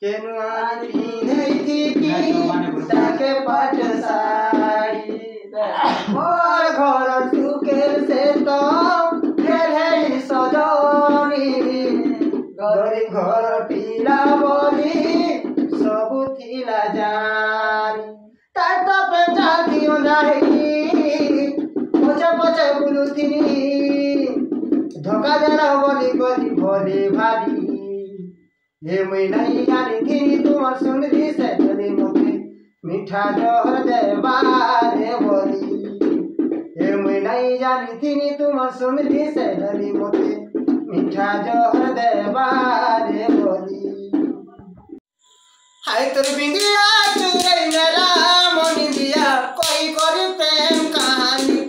केनुआनी पिन्है थी ताके पाट साड़ी मोर घर सुकेल से तो खेले सजनी गरीब घर पिला बोली सबु थिला जानी तार तो पेंचा दियो नाही पछे पछे बुलुथिनी धोका देला बोली बोली भोले भाभी ये मैं नहीं जानी थी तुम सुंदरी से चली मुझे मीठा जोहर देवा रे बोली ये मैं नहीं जानी थी तुम सुंदरी से चली मुझे मीठा जोहर देवा रे बोली हाय तोर बिंदिया चुरे मेरा मोनी दिया कोई कोरी प्रेम कहानी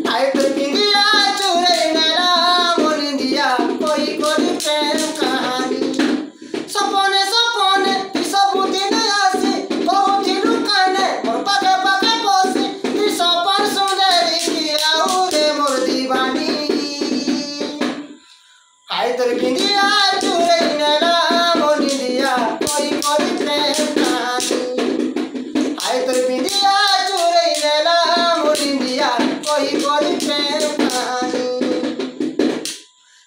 हाय तोर बिंदिया चुरे मेरा मोनी दिया कोई कोरी प्रेम कहानी सपने सपने सब दिन आसी बहुत लुकाने मोर पाके पाके बसी ती सपन सुंदरी की आउ रे मोर दीवानी हाय तोर बिंदिया चुरे मेरा मोनी दिया कोई कोरी प्रेम कहानी हाय तोर बिंदिया चुरे मेरा मोनी दिया कोई कोरी प्रेम कहानी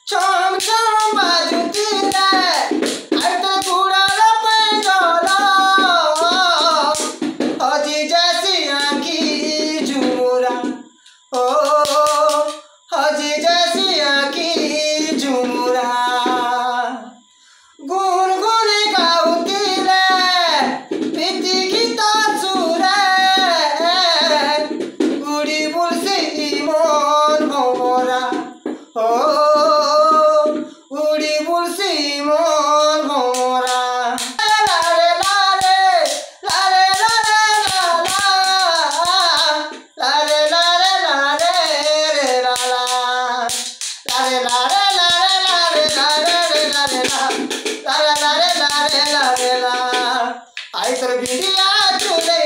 चम चम बाजुती रे I